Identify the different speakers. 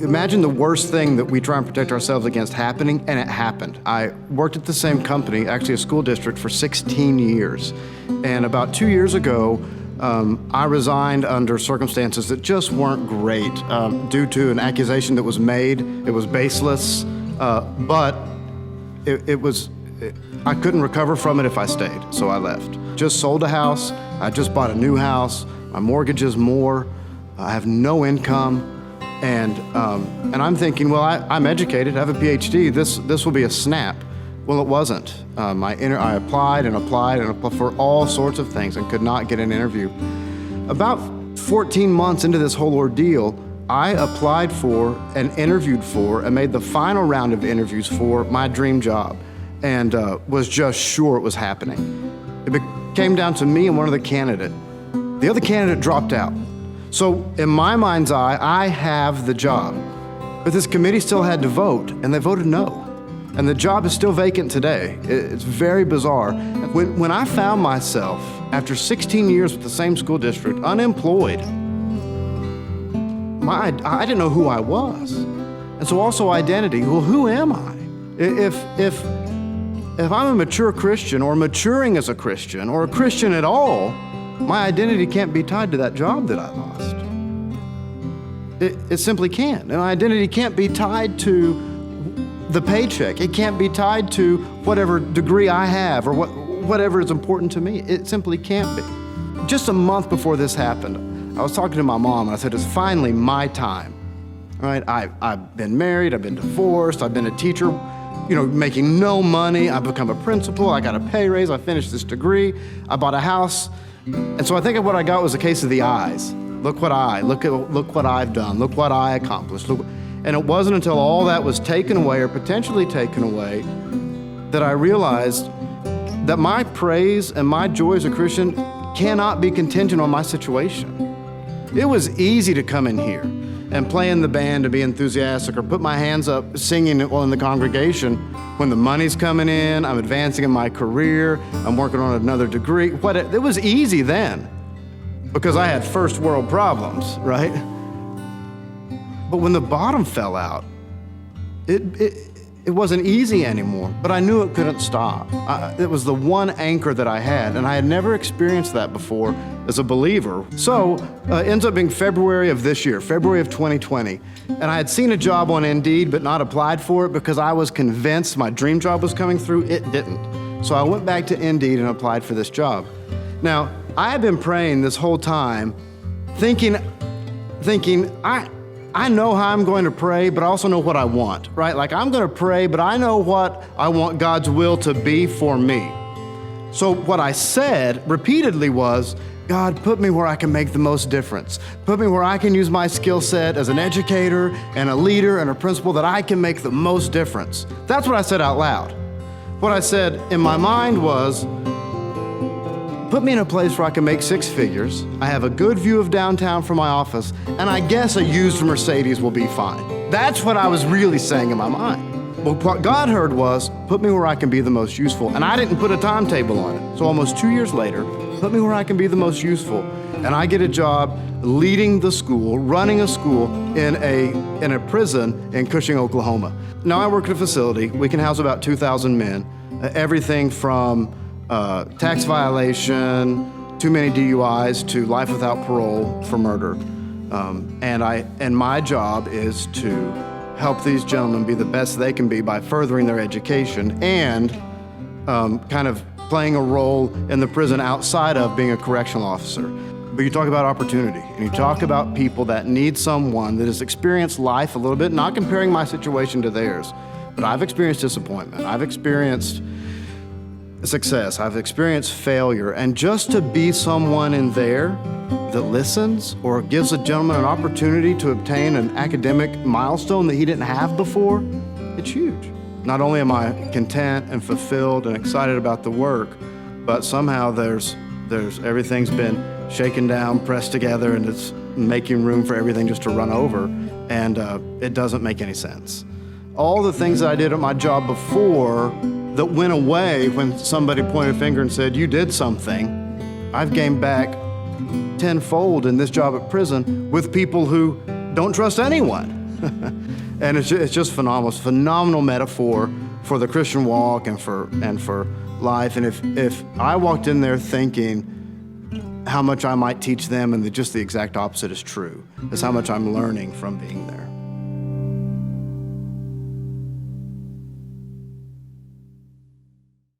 Speaker 1: Imagine the worst thing that we try and protect ourselves against happening, and it happened. I worked at the same company, actually a school district, for 16 years. And about 2 years ago, I resigned under circumstances that just weren't great due to an accusation that was made. It was baseless, but I couldn't recover from it if I stayed, so I left. Just sold a house, I just bought a new house, my mortgage is more, I have no income. And I'm thinking, well, I'm educated, I have a PhD, this will be a snap. Well, it wasn't. I applied for all sorts of things and could not get an interview. About 14 months into this whole ordeal, I applied for and interviewed for and made the final round of interviews for my dream job and was just sure it was happening. It came down to me and one other candidate. The other candidate dropped out. So in my mind's eye, I have the job. But this committee still had to vote, and they voted no. And the job is still vacant today. It's very bizarre. When I found myself, after 16 years with the same school district, unemployed, I didn't know who I was. And so also identity, well, who am I? If I'm a mature Christian or maturing as a Christian or a Christian at all, my identity can't be tied to that job that I lost. It simply can't. And my identity can't be tied to the paycheck. It can't be tied to whatever degree I have or whatever is important to me. It simply can't be. Just a month before this happened, I was talking to my mom and I said, it's finally my time. All right, I've been married, I've been divorced, I've been a teacher, making no money. I've become a principal, I got a pay raise, I finished this degree, I bought a house. And so I think what I got was a case of the eyes. Look what I've done, look what I accomplished. And it wasn't until all that was taken away or potentially taken away that I realized that my praise and my joy as a Christian cannot be contingent on my situation. It was easy to come in here and play in the band and be enthusiastic or put my hands up singing in the congregation when the money's coming in, I'm advancing in my career, I'm working on another degree. It was easy then because I had first world problems, right? But when the bottom fell out, it wasn't easy anymore, but I knew it couldn't stop. It was the one anchor that I had, and I had never experienced that before as a believer. So it ends up being February of this year, February of 2020, and I had seen a job on Indeed but not applied for it because I was convinced my dream job was coming through. It didn't. So I went back to Indeed and applied for this job. Now, I had been praying this whole time, thinking, I know how I'm going to pray, but I also know what I want, right? Like I'm going to pray, but I know what I want God's will to be for me. So what I said repeatedly was, God, put me where I can make the most difference. Put me where I can use my skill set as an educator and a leader and a principal that I can make the most difference. That's what I said out loud. What I said in my mind was, put me in a place where I can make six figures, I have a good view of downtown from my office, and I guess a used Mercedes will be fine. That's what I was really saying in my mind. Well, what God heard was, put me where I can be the most useful, and I didn't put a timetable on it. So almost 2 years later, put me where I can be the most useful, and I get a job leading the school, running a school in a prison in Cushing, Oklahoma. Now I work at a facility, we can house about 2,000 men, everything from tax violation, too many DUIs, to life without parole for murder. And my job is to help these gentlemen be the best they can be by furthering their education and kind of playing a role in the prison outside of being a correctional officer. But you talk about opportunity, and you talk about people that need someone that has experienced life a little bit, not comparing my situation to theirs, but I've experienced disappointment. I've experienced success. I've experienced failure. And just to be someone in there that listens or gives a gentleman an opportunity to obtain an academic milestone that he didn't have before, it's huge. Not only am I content and fulfilled and excited about the work, but somehow there's everything's been shaken down, pressed together, and it's making room for everything just to run over. And it doesn't make any sense. All the things that I did at my job before that went away when somebody pointed a finger and said, you did something, I've gained back tenfold in this job at prison with people who don't trust anyone. And it's just phenomenal. It's a phenomenal metaphor for the Christian walk and for life. And if I walked in there thinking how much I might teach them, and just the exact opposite is true, is how much I'm learning from being there.